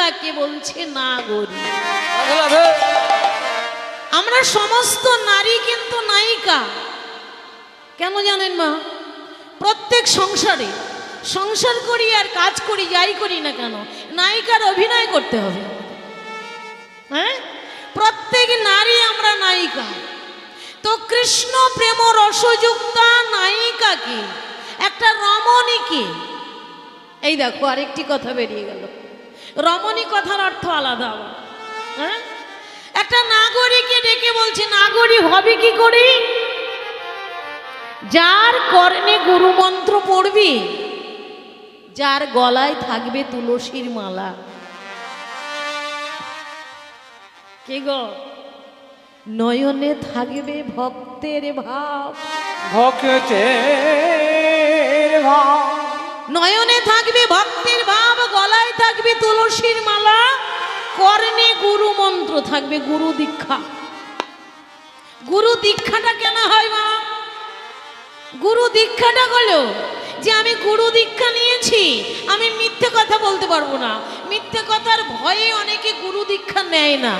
তাকে বলছে নাগরী। আমরা সমস্ত নারী কিন্তু নায়িকা। কেন জানেন মা? প্রত্যেক সংসারে সংসার করি আর কাজ করি, যাই করি না কেন, নায়িকার অভিনয় করতে হবে। হ্যাঁ, প্রত্যেক নারী আমরা নায়িকা। তো কৃষ্ণ প্রেম রসযুক্তা নায়িকাকে, একটা রমণীকে, এই দেখো আরেকটি কথা বেরিয়ে গেল, রমণী কথার অর্থ আলাদা। হ্যাঁ, একটা নাগরীকে ডেকে বলছে নাগরী হবে কি করে? যার কর্ণে গুরু মন্ত্র পড়বি, যার গলায় থাকবে তুলসীর মালা। কে গো? নয়নে থাকবে ভক্তের ভাব, ভক্তের ভাব, নয়নে থাকবে ভক্তের ভাব, গলায় থাকবে তুলসীর মালা, কর্ণে গুরু মন্ত্র থাকবে, গুরু দীক্ষা। গুরু দীক্ষাটা কেন হয় মা? গুরু দীক্ষাটা হলো যে আমি গুরু দীক্ষা নিয়েছি, আমি মিথ্যে কথা বলতে পারবো না। মিথ্যে কথার ভয়ে অনেকে গুরু দীক্ষা নেয় না।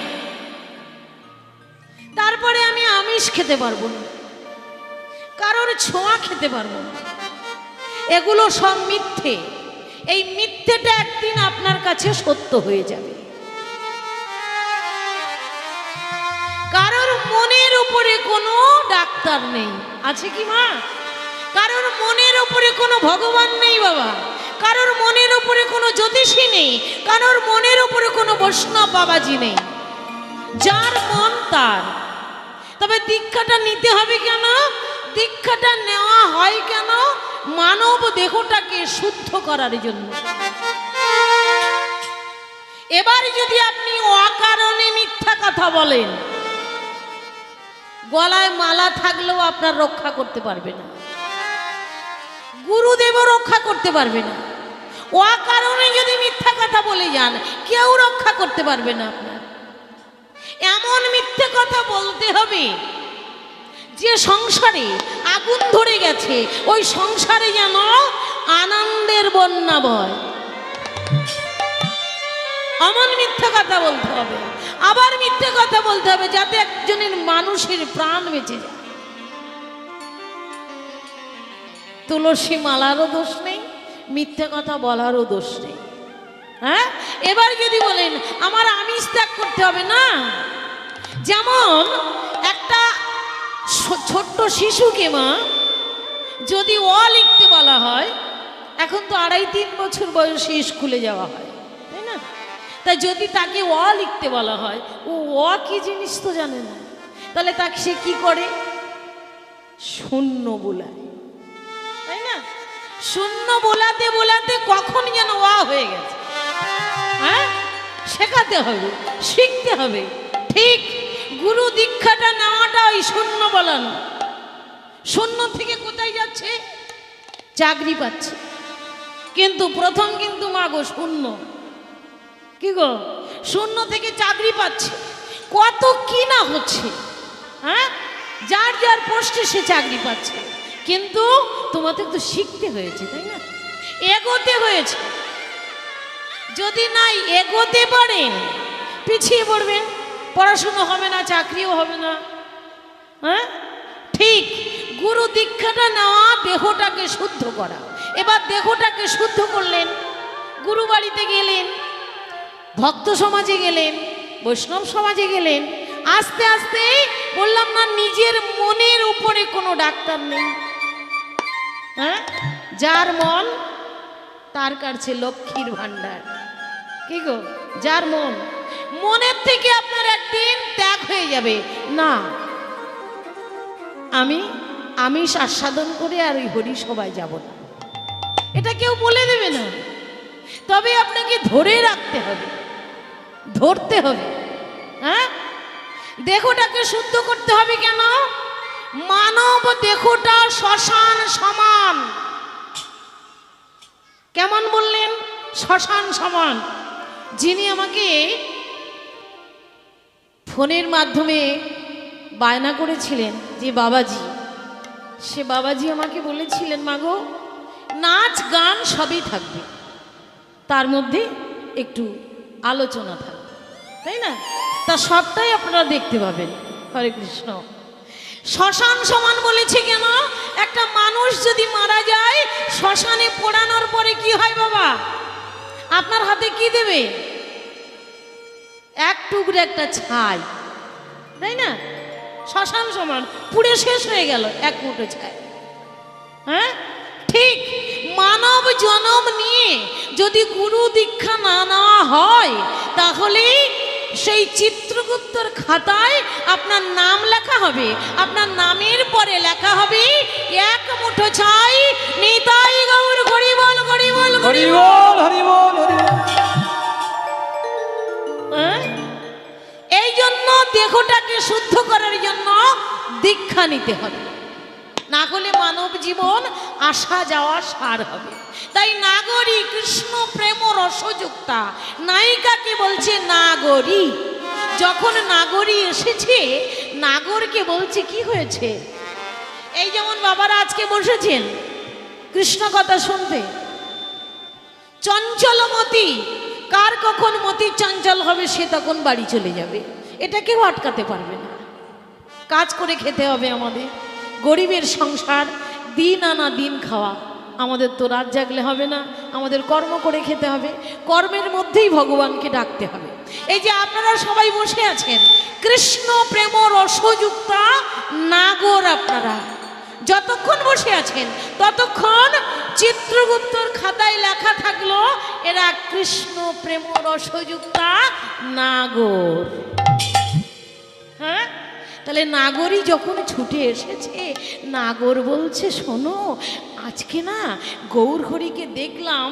তারপরে আমি আমিষ খেতে পারবো না, কারোর ছোঁয়া খেতে পারবো না। এগুলো সব মিথ্যে। এই মিথ্যেটা একদিন আপনার কাছে সত্য হয়ে যাবে। কারোর মনের উপরে কোনো ডাক্তার নেই, আছে কি মা? কারোর মনের উপরে কোনো ভগবান নেই বাবা, কারোর মনের উপরে কোনো জ্যোতিষী নেই, কারোর মনের উপরে কোনো বৈষ্ণব বাবাজি নেই। যার মন তার। তবে দীক্ষাটা নিতে হবে কেন? দীক্ষাটা নেওয়া হয় কেন? মানব দেহটাকে শুদ্ধ করার জন্য। এবার যদি আপনি অকারণে মিথ্যা কথা বলেন, গলায় মালা থাকলেও আপনার রক্ষা করতে পারবে না, গুরুদেবও রক্ষা করতে পারবে না। অকারণে যদি মিথ্যা কথা বলে যান, কেউ রক্ষা করতে পারবে না আপনার। এমন মিথ্যে কথা বলতে হবে যে সংসারে আগুন ধরে গেছে, ওই সংসারে যেন আনন্দের বন্যা বয়। এমন মিথ্যে কথা বলতে হবে। আবার মিথ্যে কথা বলতে হবে যাতে একজনের মানুষের প্রাণ বেঁচে যায়। তুলসী মালারও দোষ নেই, মিথ্যে কথা বলারও দোষ নেই। হ্যাঁ, এবার যদি বলেন আমার আমিষ ত্যাগ করতে হবে, না। যেমন একটা ছোট্ট শিশুকে মা যদি অ লিখতে বলা হয়, এখন তো 2.5-3 বছর বয়সে স্কুলে যাওয়া হয়, তাই না? তাই যদি তাকে অ লিখতে বলা হয়, ও অ কি জিনিস তো জানে না, তাহলে তাকে সে কি করে? শূন্য বোলায়, তাই না? শূন্য বোলাতে বোলাতে কখন যেন অ হয়ে গেছে। হ্যাঁ, শেখাতে হবে, শিখতে হবে। ঠিক গুরু দীক্ষাটা নেওয়াটা ওই শূন্য বলানো। শূন্য থেকে কোথায় যাচ্ছে? চাকরি পাচ্ছে। কিন্তু প্রথম কিন্তু মা গো শূন্য, কি গো, শূন্য থেকে চাকরি পাচ্ছে। কত কি না হচ্ছে। হ্যাঁ, যার যার পোস্টে সে চাকরি পাচ্ছে, কিন্তু তোমাদের তো শিখতে হয়েছে, তাই না? এগোতে হয়েছে। যদি না এগোতে পারেন, পিছিয়ে পড়বেন, পড়াশুনো হবে না, চাকরিও হবে না। হ্যাঁ, ঠিক গুরু দীক্ষাটা নেওয়া দেহটাকে শুদ্ধ করা। এবার দেহটাকে শুদ্ধ করলেন, গুরু বাড়িতে গেলেন, ভক্ত সমাজে গেলেন, বৈষ্ণব সমাজে গেলেন। আস্তে আস্তে বললাম না, নিজের মনের উপরে কোনো ডাক্তার নেই। হ্যাঁ, যার মন তার কাছে লক্ষ্মীর ভান্ডার। কি গো, যার মন, মনের থেকে আপনার একদিন ত্যাগ হয়ে যাবে। না, আমি আমিষ আস্বাদন করে আর ওই হরি সবাই যাব না, এটা কেউ বলে দেবে না। তবে আপনাকে ধরে রাখতে হবে, ধরতে হবে। হ্যাঁ, দেহটাকে শুদ্ধ করতে হবে। কেন? মানব দেহটা শ্মশান সমান। কেমন বললেন? শ্মশান সমান। যিনি আমাকে ফোনের মাধ্যমে বায়না করেছিলেন যে বাবাজি, সে বাবাজি আমাকে বলেছিলেন, মাগো নাচ গান সবই থাকবে, তার মধ্যে একটু আলোচনা থাকবে, তাই না? তা সবটাই আপনারা দেখতে পাবেন। হরে কৃষ্ণ। শ্মশান সমান বলেছে কেন? একটা মানুষ যদি মারা যায়, শ্মশানে পোড়ানোর পরে কি হয় বাবা? আপনার হাতে কি দেবে? এক টুকরো একটা ছাই, তাই না? শ্মশান সমান, পুড়ে শেষ হয়ে গেল এক মুঠো ছাই। হ্যাঁ, ঠিক মানব জন্ম নিয়ে যদি গুরু দীক্ষা না নেওয়া হয়, তাহলে সেই চিত্রগুপ্তর খাতায় আপনার নাম লেখা হবে, আপনার নামের পরে লেখা হবে এক মুঠো ছাই, নিতাই গৌর হরি বল হরি বল হরি বল হরি বল হরি বল। এই জন্য দেহটাকে শুদ্ধ করার জন্য দীক্ষা নিতে হবে, না হলে মানব জীবন আসা যাওয়া সার হবে। তাই নাগরী কৃষ্ণ প্রেম রসযুক্তা নায়িকাকে বলছে নাগরী। যখন নাগরী এসেছে, নাগরকে বলছে কি হয়েছে? এই যেমন বাবারা আজকে বসেছেন কৃষ্ণ কথা শুনতে, চঞ্চলমতি, কার কখন মতি চঞ্চল হবে সে তখন বাড়ি চলে যাবে, এটা কেউ আটকাতে পারবে না। কাজ করে খেতে হবে আমাদের, গরিবের সংসার, দিন আনা দিন খাওয়া। আমাদের তো রাত জাগলে হবে না, আমাদের কর্ম করে খেতে হবে, কর্মের মধ্যেই ভগবানকে ডাকতে হবে। এই যে আপনারা সবাই বসে আছেন, কৃষ্ণ প্রেম রসযুক্তা নাগর, আপনারা যতক্ষণ বসে আছেন ততক্ষণ চিত্রগুপ্তর খাতায় লেখা থাকলো এরা কৃষ্ণ প্রেম রসযুক্তা নাগর। হ্যাঁ, তাহলে নাগরই যখন ছুটে এসেছে, নাগর বলছে শোনো, আজকে না গৌর হরিকে দেখলাম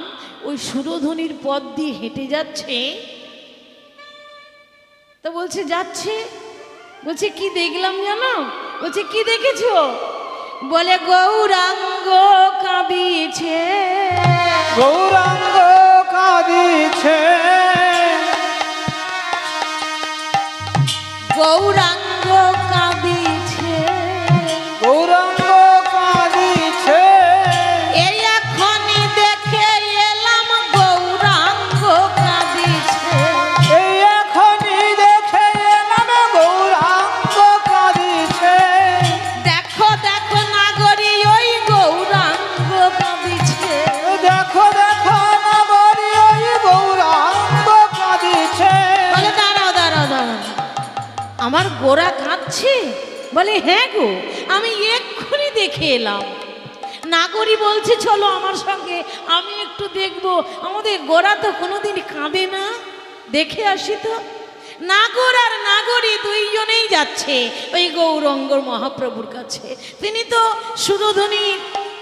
ওই সুরধ্বনির পথ দিয়ে হেঁটে যাচ্ছে। তো বলছে যাচ্ছে, বলছে কি দেখলাম জানো? বলছে কি দেখেছো? বলে গৌরাঙ্গ কাঁদিছে, গৌরাঙ্গ কাঁদিছে, গৌরাঙ্গ কাঁদিছে, গৌরাঙ্গ কাঁদিছে। এই এখনই দেখে এলাম গৌরাঙ্গ কাঁদিছে, এই এখনই দেখে এলাম গৌরাঙ্গ কাঁদিছে। দেখো দেখো নাগরী ওই গৌরাঙ্গ কাঁদিছে। দেখো দেখো নাগরী ওই গৌরাঙ্গ কাঁদিছে। বলে দাঁড়াও দাঁড়াও দাঁড়াও, আমার গোরা কাঁদছে? বলে হ্যাঁ গো, আমি এক্ষুনি দেখে এলাম। নাগরী বলছে চলো আমার সঙ্গে, আমি একটু দেখবো, আমাদের গোরা তো কোনোদিন কাঁদে না, দেখে আসি তো। নাগর আর নাগরী দুইজনেই যাচ্ছে ওই গৌরাঙ্গ মহাপ্রভুর কাছে। তিনি তো সুরধ্বনি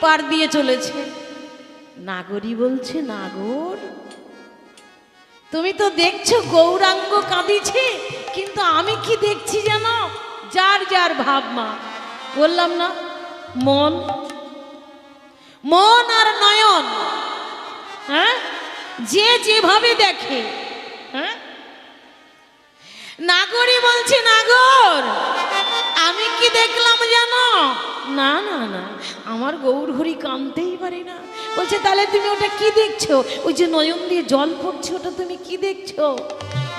পার দিয়ে চলেছে। নাগরী বলছে নাগর, তুমি তো দেখছো গৌরাঙ্গ কাঁদিছে, কিন্তু আমি কি দেখছি জানো? যার যার ভাব মা, বললাম না, মন, মন আর নয়ন। হ্যাঁ, যে যেভাবে দেখে। হ্যাঁ, নাগরী বলছে নাগর, আমি কি দেখলাম জানো? না না না, আমার গৌর হরি কাঁদতেই পারে না। বলছে তাহলে তুমি ওটা কি দেখছো? ওই যে নয়ন দিয়ে জল পড়ছে, ওটা তুমি কি দেখছো?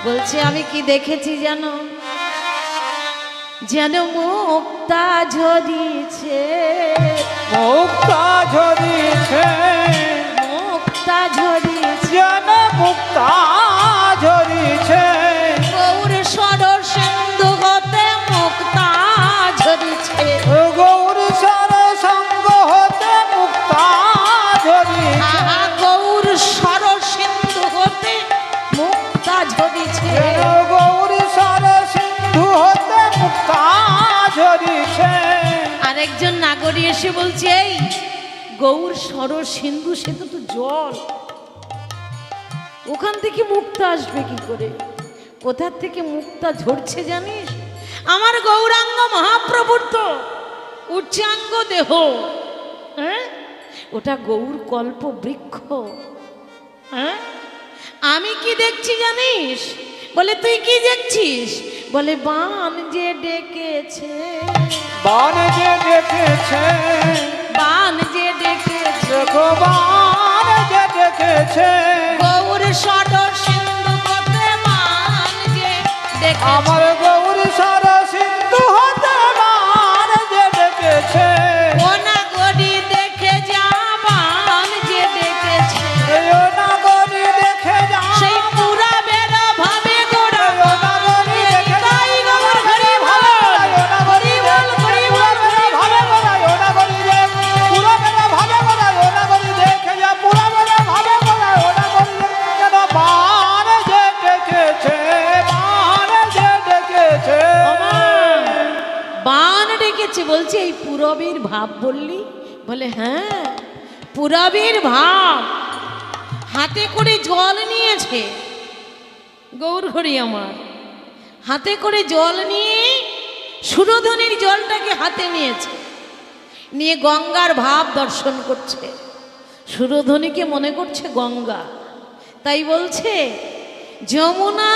বলছে আমি কি দেখেছি জানো? যেন মুক্তা ঝরিছে, মুক্তা ঝরিছে, মুক্তা ঝরিছে, যেন মুক্তা ঝরিছে। গৌর সরর সিন্ধু হতে মুক্তা ঝরিছে, গৌর সর সঙ্গ হতে মুক্তা ঝরিছে। গৌর সরর সিন্ধু হতে মুক্তা ঝরিছে। গৌর সর সিন্ধু হতে মুক্তা ঝরিছে। আরেকজন নাগরী এসে বলছে এই গৌর সরর সিন্ধু, সে তো জল, ওখান থেকে মুক্তা আসবে কি করে? কোথার থেকে মুক্তা ঝরছে জানিস? আমার গৌরাঙ্গ মহাপ্রভুর তো উচ্চাঙ্গ দেহ। হ্যাঁ, ওটা গৌর কল্প বৃক্ষ। হ্যাঁ, আমি কি দেখছি জানিস? বলে তুই কি দেখছিস? বলে বান যে ডেকেছে, বান যে ডেকেছে, বান যে ডেকেছে, দেখো বান যে ডেকেছে। গৌর সরর সিন্ধু হতে আমার গৌরী সারা সিন্ধু হতে বান যে ডেকেছে ও নাগরী দেখে যা বান যে ডেকেছে ও নাগরী দেখে যা সেই পুরা বেড়া ভাবে গোড়া ও নাগরী দেখে যা তাই গৌর হরি বল ও নাগরী বল হরি বল ভাবে গোড়ায় ও নাগরী দেখ পুরা বেলা ভাবে গোড়ায় ও নাগরী দেখে যা পুরা বেলা ভাবে গোড়ায় ও নাগরী যেন বান যে ডেকেছে বান যে ডেকেছে বান ডেকেছে বলছে এই পুরবের ভাব বললি বলে হ্যাঁ পুরবের ভাব হাতে করে জল নিয়েছে গৌর হরি আমার হাতে করে জল নিয়ে সুরধনির জলটাকে হাতে নিয়েছে নিয়ে গঙ্গার ভাব দর্শন করছে সুরধনিকে মনে করছে গঙ্গা তাই বলছে যমুনা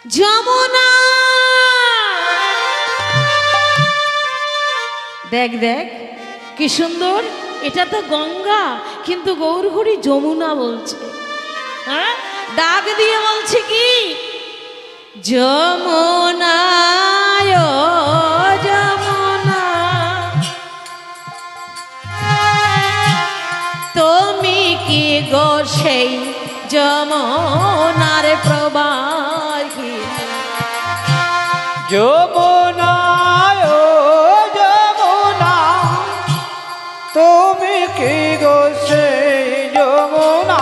যমুনা দেখ দেখ কি সুন্দর এটা তো গঙ্গা কিন্তু গৌরহরি যমুনা বলছে হ্যাঁ ডাক দিয়ে বলছে কি যমুনা ও যমুনা তুমি কি গো সেই যমুনার প্রবাহী যমুনা ও যমুনা তুমি কি গো সেই যমুনা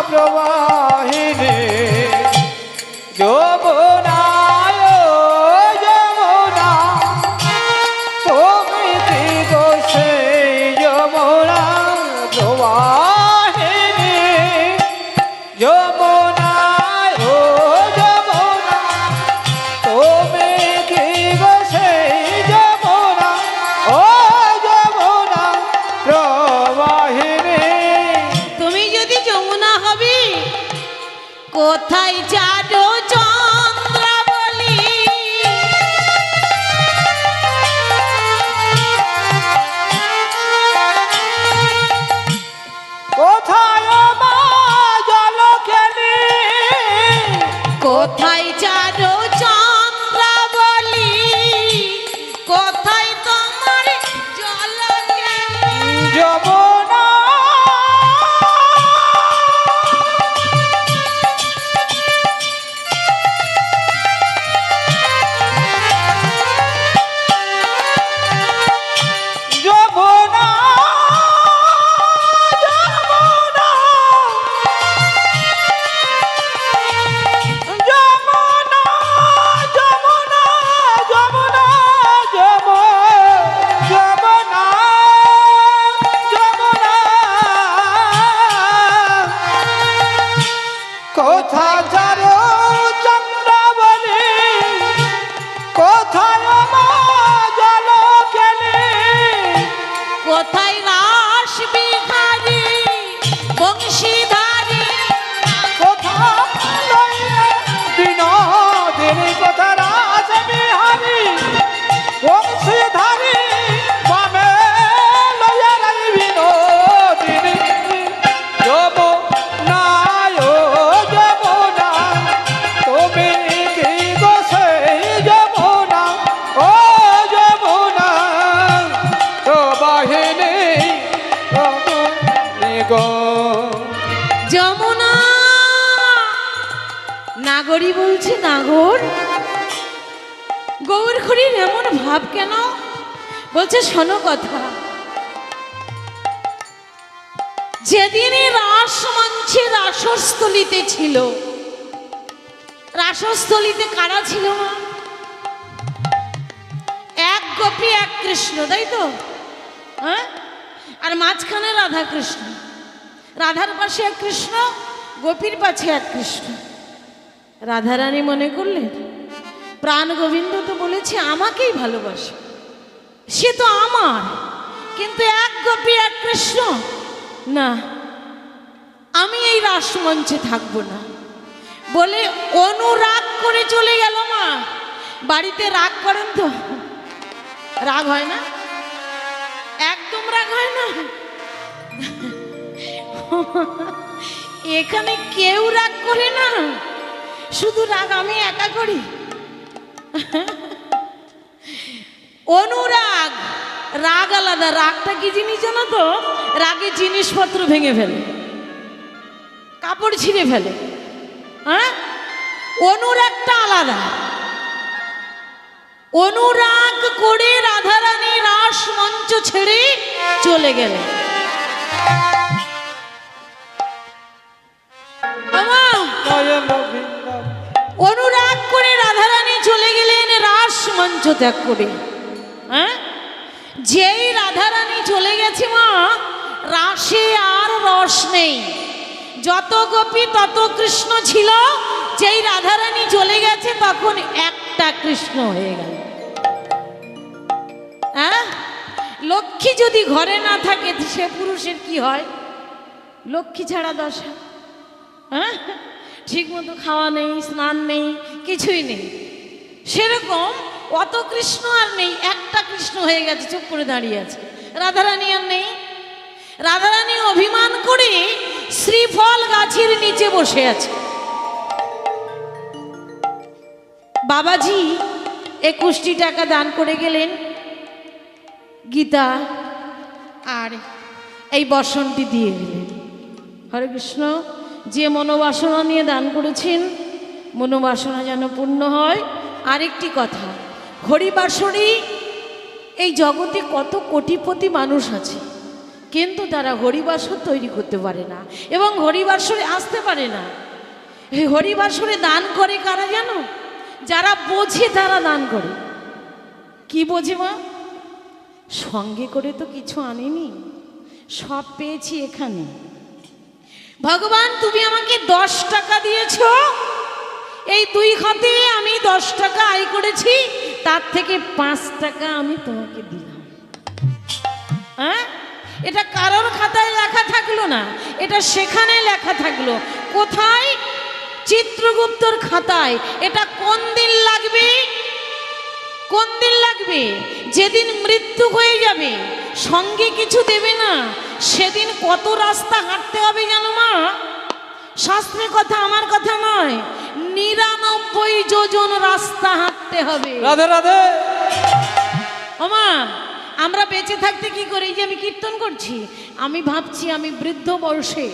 প্রবাহিনী যমুনা ও যমুনা তুমি কি গো সেই যমুনা প্রবাহিনী যমুনা ও যমুনা তুমি কি গো সেই যমুনা ও যমুনা প্রবাহিনী তুমি যদি যমুনা হবে কোথায় যাবো চন্দ্রাবলী কোথায় মা জল খেলি কোথায় যাবো চন্দ্রাবলী কোথায় তোমার জল যমুনা যমুনা যমুনা যমুনা যমুনা যমুনা যমুনা যমুনা কোথা যারো চন্দ্রাবলী কোথায় মা জল খেলে কোথায় রাস বিহারী বংশীধারী কোথা লইয়া বিনোদিনী কোথা রাস বিহারী বংশীধারী বামে লইয়া রাই বিনোদিনী যমুনা ও যমুনা তুমি কি গো সেই যমুনা ও যমুনা প্রবাহিনী গো যমুনা নাগরী বলছে নাগর গৌর হরির এমন ভাব কেন বলছে শোনো কথা যেদিনই রাস মঞ্চে রাসস্থলিতে ছিল রাসস্থলিতে কারা ছিল মা এক গোপী এক কৃষ্ণ তাই তো হ্যাঁ আর মাঝখানে রাধা কৃষ্ণ রাধার পাশে এক কৃষ্ণ গোপীর পাশে এক কৃষ্ণ রাধারানী মনে করলেন প্রাণ গোবিন্দ তো বলেছে আমাকেই ভালোবাসে সে তো আমার কিন্তু এক গোপী এক কৃষ্ণ না আমি এই রাসমঞ্চে থাকবো না বলে অনুরাগ করে চলে গেল মা বাড়িতে রাগ করেন তো রাগ হয় না একদম রাগ হয় না এখানে কেউ রাগ করে না, শুধু রাগ আমি একা করি। অনুরাগ রাগ আলাদা। রাগটা কি জিনিস জানো তো? রাগে জিনিসপত্র ভেঙে ফেলে, কাপড় ছিঁড়ে ফেলে। হ্যাঁ, অনুরাগটা আলাদা। অনুরাগ করে রাধারানী রাস মঞ্চ ছেড়ে চলে গেলেন। অনুরাগ করে রাধারানী চলে গেলেন রাস মঞ্চ ত্যাগ করে। হ্যাঁ, যেই রাধারানী চলে গেছে মা, রাসে আর রস নেই। যত গোপী তত কৃষ্ণ ছিল, যেই রাধারানী চলে গেছে তখন একটা কৃষ্ণ হয়ে গেল। হ্যাঁ, লক্ষ্মী যদি ঘরে না থাকে সে পুরুষের কি হয়? লক্ষ্মী ছাড়া দশা। হ্যাঁ, ঠিক মতো খাওয়া নেই, স্নান নেই, কিছুই নেই। সেরকম অত কৃষ্ণ আর নেই, একটা কৃষ্ণ হয়ে গেছে, চুপ করে দাঁড়িয়ে আছে। রাধারানী আর নেই। রাধারানী অভিমান করে শ্রীফল গাছের নিচে বসে আছে। বাবাজি 21টি টাকা দান করে গেলেন, গীতা আর এই বসনটি দিয়ে গেলেন। হরে কৃষ্ণ। যে মনোবাসনা নিয়ে দান করেছেন, মনোবাসনা যেন পূর্ণ হয়। আরেকটি কথা, হরিবাসরী এই জগতে কত কোটিপতি মানুষ আছে, কিন্তু তারা হরিবাসর তৈরি করতে পারে না এবং হরিবাসরে আসতে পারে না। এই হরিবাসরে দান করে কারা জানো? যারা বোঝে তারা দান করে। কি বোঝে মা? সঙ্গে করে তো কিছু আনিনি, সব পেয়েছি এখানে। ভগবান তুমি আমাকে 10 টাকা দিয়েছ, এই 2 হাতে আমি 10 টাকা আয় করেছি, তার থেকে 5 টাকা আমি তোমাকে দিলাম। হ্যাঁ, এটা কারোর খাতায় লেখা থাকলো না, এটা সেখানে লেখা থাকলো। কোথায়? চিত্রগুপ্তর খাতায়। এটা কোন দিন লাগবে? কোন দিন লাগবে? যেদিন মৃত্যু হয়ে যাবে, সঙ্গে কিছু দেবে না, সেদিন কত রাস্তা হাঁটতে হবে জানো মা? শাস্ত্রের কথা, আমার কথা নয়। 99 যোজন রাস্তা হাঁটতে হবে। রাধে রাধে। ওমা, আমরা বেঁচে থাকতে কি করি? যে আমি কীর্তন করছি, আমি ভাবছি আমি বৃদ্ধ বয়সে,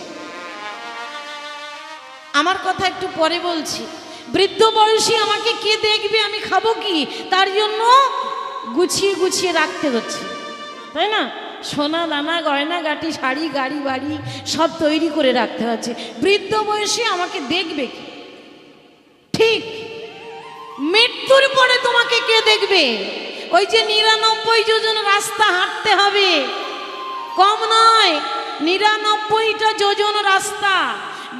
আমার কথা একটু পরে বলছি, বৃদ্ধ বয়সে আমাকে কে দেখবে, আমি খাবো কি, তার জন্য গুছিয়ে গুছিয়ে রাখতে হচ্ছে, তাই না? সোনা দানা গয়না গাটি শাড়ি গাড়ি বাড়ি সব তৈরি করে রাখতে হচ্ছে। বৃদ্ধ বয়সে আমাকে দেখবে কি? ঠিক মৃত্যুর পরে তোমাকে কে দেখবে? ওই যে 99 যোজন রাস্তা হাঁটতে হবে, কম নয়, 99টা যোজন রাস্তা।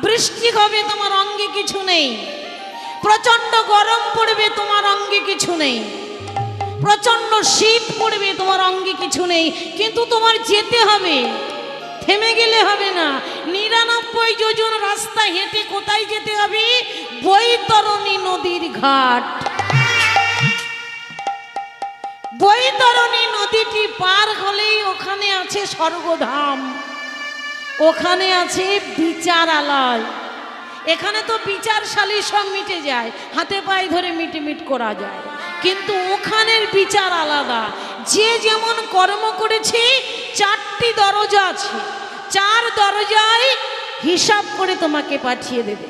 বৃষ্টি হবে, তোমার অঙ্গে কিছু নেই। প্রচন্ড গরম পড়বে, তোমার অঙ্গে কিছু নেই। প্রচন্ড শীত পড়বে, তোমার অঙ্গে কিছু নেই, কিন্তু তোমার যেতে হবে, থেমে গেলে হবে না। 99 যোজন রাস্তা হেঁটে কোথায় যেতে হবে? বৈতরণী নদীর ঘাট। বৈতরণী নদীটি পার হলেই ওখানে আছে স্বর্গধাম, ওখানে আছে বিচারালয়। এখানে তো বিচারশালী সব মিটে যায়, হাতে পায়ে ধরে মিটমিট করা যায়, কিন্তু ওখানের বিচার আলাদা। যে যেমন কর্ম করেছে, 4টি দরজা আছে, 4 দরজায় হিসাব করে তোমাকে পাঠিয়ে দেবে।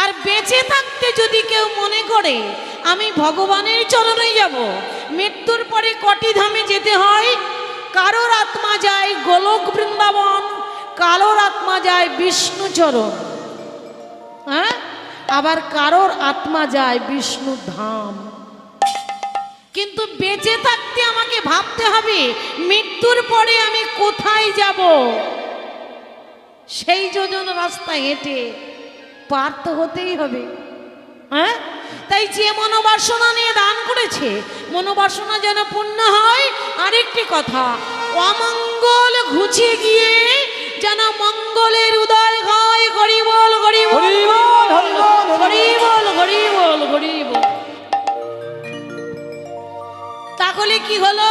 আর বেঁচে থাকতে যদি কেউ মনে করে আমি ভগবানের চরণে যাব, মৃত্যুর পরে কটি ধামে যেতে হয়? কারোর আত্মা যায় গোলক বৃন্দাবন, কারোর আত্মা যায় বিষ্ণু চরণ, হ্যাঁ, আবার কারোর আত্মা যায় বিষ্ণু ধাম। কিন্তু বেঁচে থাকতে আমাকে ভাবতে হবে মৃত্যুর পরে আমি কোথায় যাব। সেই যোজন রাস্তা হেঁটে পার তো হতেই হবে। হ্যাঁ, তাই যে মনোবাসনা নিয়ে দান করেছে, মনোবাসনা যেন পূর্ণ হয়। আরেকটি কথা, অমঙ্গল ঘুচে গিয়ে যেন মঙ্গলের উদয় হয়। হরি বল, হরি বল, হরি বল, হরি বল, হরি বল। তাহলে কি হলো?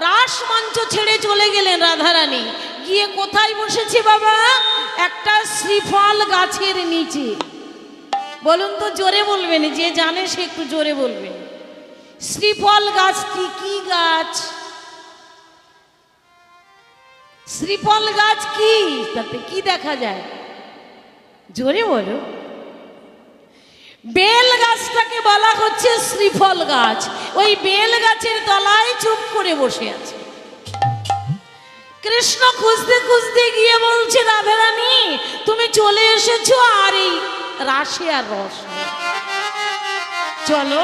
রাস মঞ্চ ছেড়ে চলে গেলেন রাধারানী। গিয়ে কোথায় বসেছে বাবা? একটা শ্রীফল গাছের নিচে। বলুন তো, জোরে বলবেন, যে জানে সে একটু জোরে বলবেন। শ্রীফল গাছটি কি গাছ? শ্রীফল গাছ কি? তাতে কি দেখা যায়? জোরে বলো। বেল গাছটাকে বলা হচ্ছে শ্রীফল গাছ। ওই বেল গাছের তলায় চুপ করে বসে আছে। কৃষ্ণ খুঁজতে খুঁজতে গিয়ে বলছে, রাধারানী তুমি চলে এসেছো, আর এই রাশে আর রস নেই। চলো।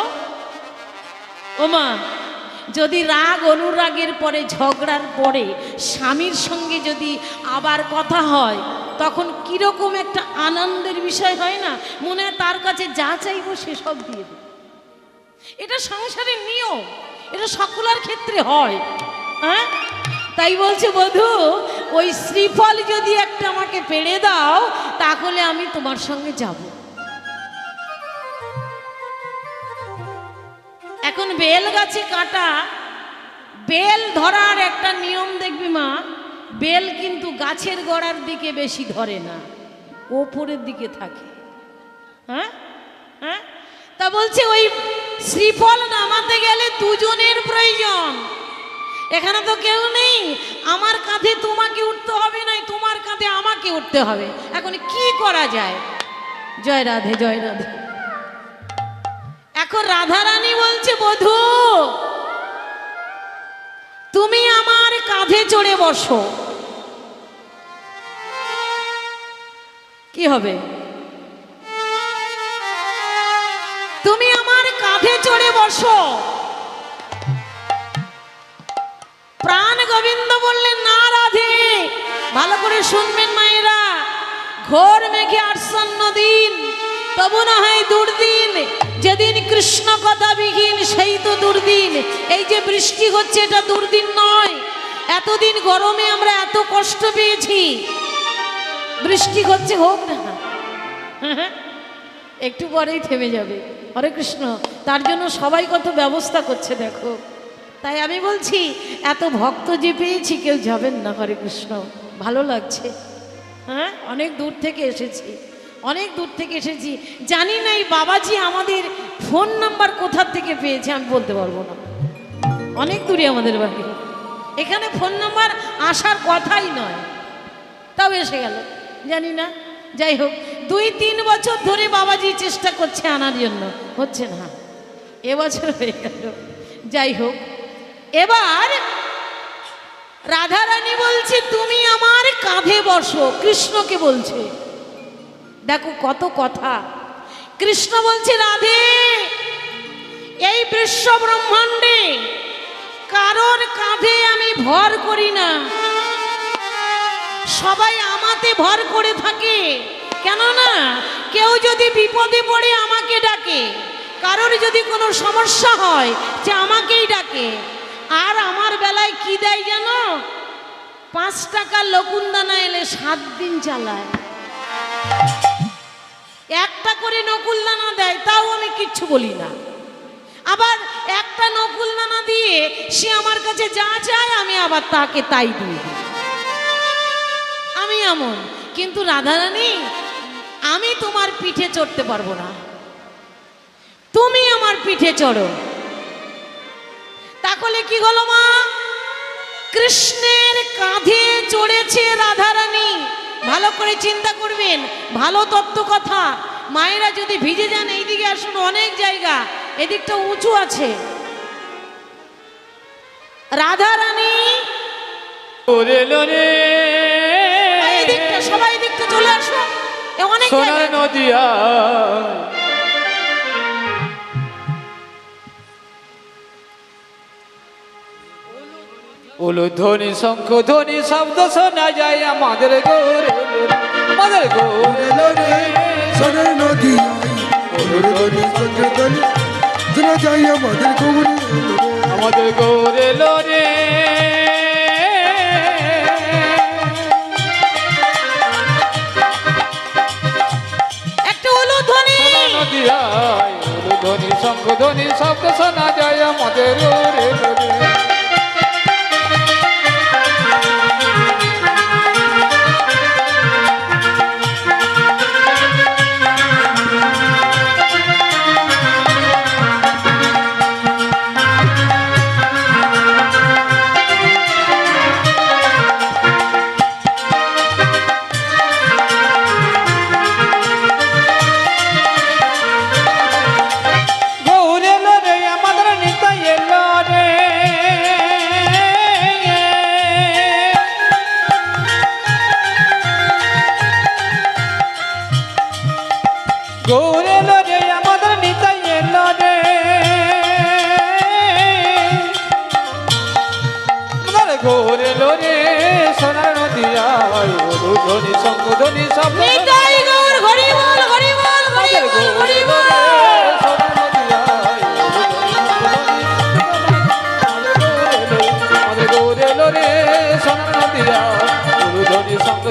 ওমা, যদি রাগ অনুরাগের পরে, ঝগড়ার পরে স্বামীর সঙ্গে যদি আবার কথা হয়, তখন কিরকম একটা আনন্দের বিষয় হয় না? মনে হয় তার কাছে যা চাইবো সে সব দিয়ে দেবে। এটা সংসারের নিয়ম, এটা সকলের ক্ষেত্রে হয়। হ্যাঁ, তাই বলছে বধূ, ওই শ্রীফল যদি একটা আমাকে পেড়ে দাও, তাহলে আমি তোমার সঙ্গে যাব। এখন বেল গাছে কাটা, বেল ধরার একটা নিয়ম দেখবি মা, বেল কিন্তু গাছের গোড়ার দিকে বেশি ধরে না, ওপরের দিকে থাকে। হ্যাঁ হ্যাঁ, তা বলছে ওই শ্রীফল নামাতে গেলে দুজনের প্রয়োজন। এখানে তো কেউ নেই, আমার কাঁধে তোমাকে উঠতে হবে, নাই তোমার কাঁধে আমাকে উঠতে হবে। এখন কি করা যায়? জয় রাধে, জয় রাধে। এখন রাধারানী বলছে, বধূ তুমি আমার কাঁধে চড়ে বসো। কি হবে? তুমি আমার কাঁধে চড়ে বসো। প্রাণ গোবিন্দ বললেন, না রাধে, ভালো করে শুনবেন মায়েরা, ঘোর মেঘে আচ্ছন্ন দিন, তবু না হয় দুর্দিন, যেদিন কৃষ্ণ কথা বিহীন সেই তো দুর্দিন। এই যে বৃষ্টি হচ্ছে, এটা দুর্দিন নয়। এতদিন গরমে আমরা এত কষ্ট পেয়েছি, বৃষ্টি হচ্ছে, হোক না, একটু পরেই থেমে যাবে। হরে কৃষ্ণ। তার জন্য সবাই কত ব্যবস্থা করছে দেখো। তাই আমি বলছি, এত ভক্ত যে পেয়েছি, কেউ যাবেন না। হরে কৃষ্ণ, ভালো লাগছে। হ্যাঁ, অনেক দূর থেকে এসেছি, অনেক দূর থেকে এসেছি। জানি না এই বাবাজি আমাদের ফোন নাম্বার কোথা থেকে পেয়েছে, আমি বলতে পারবো না। অনেক দূরে আমাদের বাড়ি, এখানে ফোন নাম্বার আসার কথাই নয়, তাও এসে গেল, জানি না। যাই হোক, 2-3 বছর ধরে বাবাজি চেষ্টা করছে আনার জন্য, হচ্ছে না। এবছর হয়ে গেল। যাই হোক, এবার রাধারানী বলছে, তুমি আমার কাঁধে বসো। কৃষ্ণকে বলছে, দেখো কত কথা। কৃষ্ণ বলছে, রাধে, এই বিশ্ব ব্রহ্মাণ্ডে কারোর কাঁধে আমি ভর করি না, সবাই আমাতে ভর করে থাকে। কেননা কেউ যদি বিপদে পড়ে আমাকে ডাকে, কারোর যদি কোনো সমস্যা হয় যে আমাকেই ডাকে। আর আমার বেলায় কি দেয় জানো? 5 টাকা লকুনদানা এলে 7 দিন চালায়। 1টা করে নকুলদানা দেয়, তাও আমি কিচ্ছু বলি না। আবার 1টা নকুলদানা দিয়ে সে আমার কাছে যা চায়, আমি আবার তাকে তাই দিই। আমি এমন। কিন্তু রাধারানী, আমি তোমার পিঠে চড়তে পারবো না, তুমি আমার পিঠে চড়ো। তাহলে কি হলো মা? কৃষ্ণের কাঁধে চড়েছে রাধারানী। ভালো করে চিন্তা করবেন, ভালো তত্ত্ব কথা। মায়েরা যদি ভিজে যান, এইদিকে আসুন, অনেক জায়গা এদিকটা উঁচু আছে। রাধারানী এদিকটা, সবাই এদিকটা চলে আসো, অনেক নদিয়া উলুধ্বনি শঙ্খ ধ্বনি শব্দ শোনা যায় আমাদের গৌরে, আমাদের গৌরে সোনার নদী, উলুধ্বনি শঙ্খ ধ্বনি শোনা যায় আমাদের গৌরে, আমাদের গৌরে লোরে। একটা উলুধ্বনি নদিয়ায় উলুধ্বনি শঙ্খ ধ্বনি শব্দ শোনা যায় আমাদের গৌরে লোরে। ধ্বনি শঙ্খ ধ্বনি শব্দ নিতাই গৌর হরি বল হরি বল হরি বল হরি বল।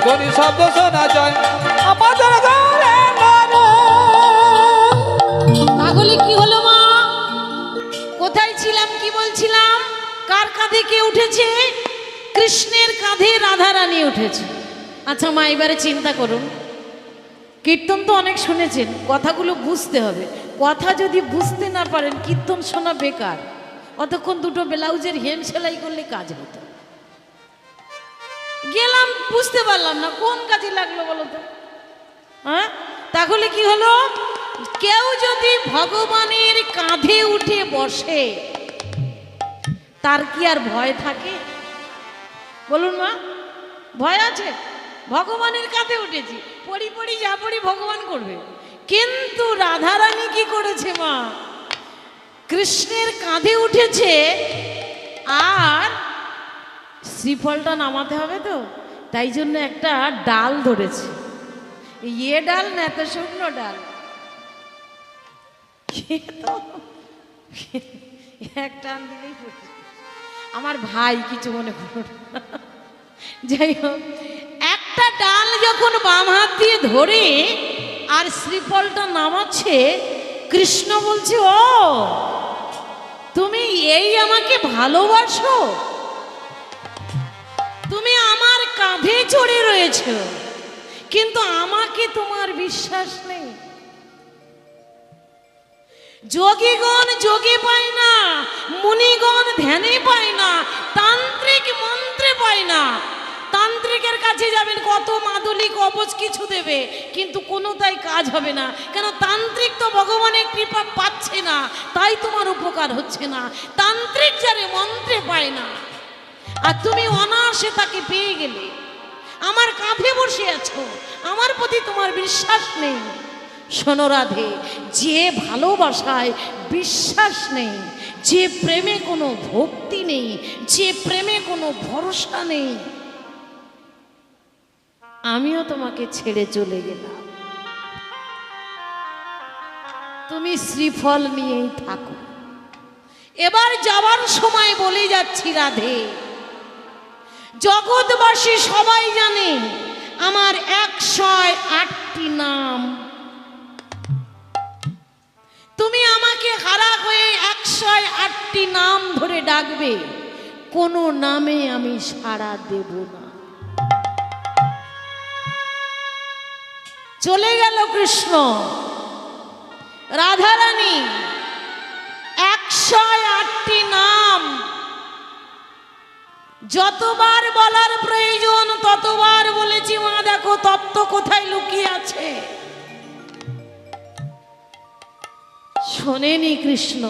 ধ্বনি শব্দ শোনা যায় আমাদের ঘরে ঘরে। তাহলে কি হলো মা? কোথায় ছিলাম, কি বলছিলাম? কার কাঁধে কে উঠেছে? কৃষ্ণের কাঁধে রাধারানী উঠেছে। আচ্ছা মা, এবারে চিন্তা করুন, কীর্তন তো অনেক শুনেছেন, কথাগুলো বুঝতে হবে। কথা যদি বুঝতে না পারেন কীর্তন শোনা বেকার। অতক্ষণ দুটো ব্লাউজের হেম সেলাই করলে কাজ হতো। গেলাম, বুঝতে পারলাম না কোন কাজে লাগলো বলো তো? হ্যাঁ, তাহলে কি হলো? কেউ যদি ভগবানের কাঁধে উঠে বসে তার কি আর ভয় থাকে? বলুন মা, ভয় আছে? ভগবানের কাঁধে উঠেছি, পড়ি পড়ি যা পড়ি ভগবান করবে। কিন্তু রাধারানী কি করেছে মা? কৃষ্ণের কাঁধে উঠেছে, আর শ্রীফলটা নামাতে হবে তো, তাই জন্য একটা ডাল ধরেছে। ইয়ে ডাল না, এত শুকনো ডাল, এক টান দিলেই পড়ছে। আমার ভাই, কিছু মনে করুন। যাই হোক, একটা ডাল যখন বাম হাত দিয়ে ধরে আর শ্রীফলটা নামাচ্ছে, কৃষ্ণ বলছে, ও তুমি এই আমাকে ভালোবাসো? তুমি আমার কাঁধে চড়ে রয়েছো, কিন্তু আমাকে তোমার বিশ্বাস নেই। যোগীগণ যোগে পায় না, মুনিগণ ধ্যানে পায় না, তান্ত্রিক মন্ত্রে পায় না। তান্ত্রিকের কাছে যাবেন, কত মাদুলি কবচ কিছু দেবে, কিন্তু কোনোটাই কাজ হবে না। কেন? তান্ত্রিক তো ভগবানের কৃপা পাচ্ছে না, তাই তোমার উপকার হচ্ছে না। তান্ত্রিক যারে মন্ত্রে পায় না, আর তুমি অনায়াসে তাকে পেয়ে গেলে, আমার কাঁধে বসে আছো, আমার প্রতি তোমার বিশ্বাস নেই। শোনো রাধে, যে ভালোবাসায় বিশ্বাস নেই, যে প্রেমে কোনো ভক্তি নেই, যে প্রেমে কোনো ভরসা নেই, আমিও তোমাকে ছেড়ে চলে গেলাম। তুমি শ্রীফল নিয়েই থাকো। এবার যাওয়ার সময় বলে যাচ্ছি রাধে, জগৎবাসী সবাই জানে আমার 108টি নাম। তুমি আমাকে হারা হয়ে 108টি নাম ধরে ডাকবে, কোনো নামে আমি সাড়া দেব না। চলে গেল কৃষ্ণ। রাধারানী 108টি নাম যতবার বলার প্রয়োজন ততবার বলেছি। মা দেখো তত্ত্ব কোথায় লুকিয়ে আছে। শোনেনি কৃষ্ণ।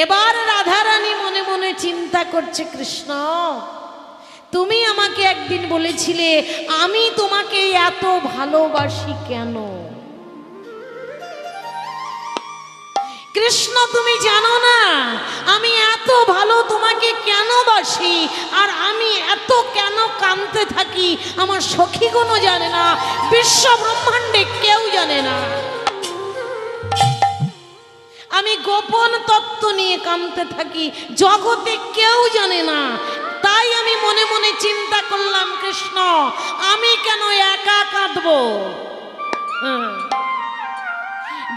এবার রাধারানী মনে মনে চিন্তা করছে, কৃষ্ণ তুমি আমাকে একদিন বলেছিলে আমি তোমাকে এত ভালোবাসি কেন? কৃষ্ণ তুমি জানো না আমি এত ভালো তোমাকে কেন বাসি, আর আমি এত কেন কাঁদতে থাকি আমার সখীগণও জানে না, বিশ্ব ব্রহ্মাণ্ডে কেউ জানে না। আমি গোপন তত্ত্ব নিয়ে কাঁদতে থাকি, জগতে কেউ জানে না। তাই আমি মনে মনে চিন্তা করলাম, কৃষ্ণ আমি কেন একা কাঁদবো?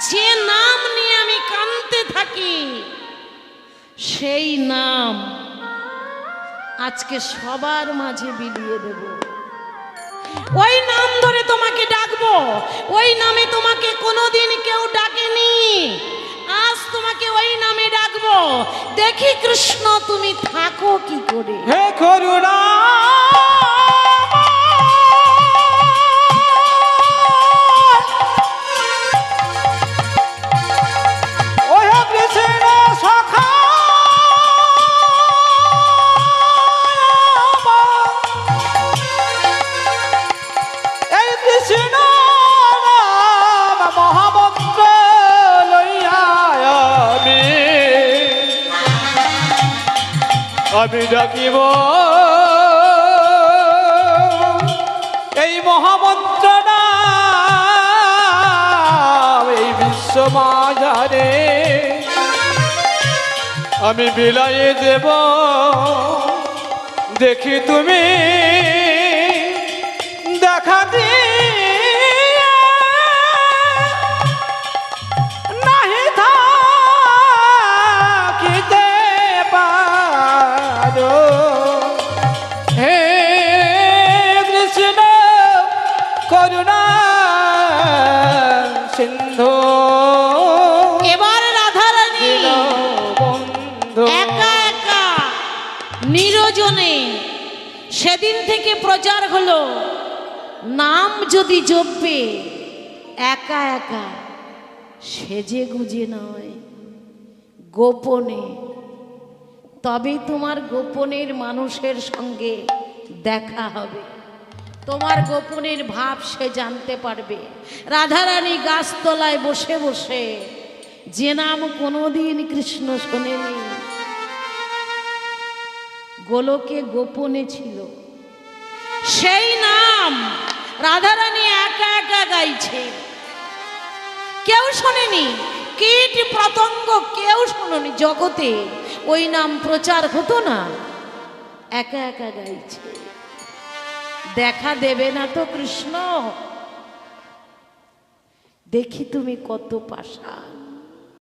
যে নাম নিয়ে আমি কাঁদতে থাকি সেই নাম আজকে সবার মাঝে বিলিয়ে দেব। ওই নাম ধরে তোমাকে ডাকবো, ওই নামে তোমাকে কোনোদিন কেউ ডাকেনি, আজ তোমাকে ওই নামে ডাকবো। দেখি কৃষ্ণ তুমি থাকো কি করে। হে করুণা আমি ডাকিব মাঝারে আমি বিলাই দেব দেখি তুমি দেখা দিয়ে নাহি থাকিতে পারো হে কৃষ্ণ করুণা সিন্ধু এবার রাধারানী বন্ধু একা একা নিরজনে সেদিন থেকে প্রচার হলো নাম যদি জপবে একা একা সেজে গুজে নয় গোপনে, তবেই তোমার গোপনের মানুষের সঙ্গে দেখা হবে, তোমার গোপনের ভাব সে জানতে পারবে। রাধারানী গাছতলায় বসে বসে যে নাম কোনোদিন কৃষ্ণ শোনেনি, গোলকে গোপনে ছিল, সেই নাম রাধারানী একা একা গাইছে। কেউ শোনেনি, কীট পতঙ্গ কেউ শোনেনি, জগতে ওই নাম প্রচার হতো না, একা একা গাইছে। দেখা দেবে না তো কৃষ্ণ? দেখি তুমি কত পাষাণ।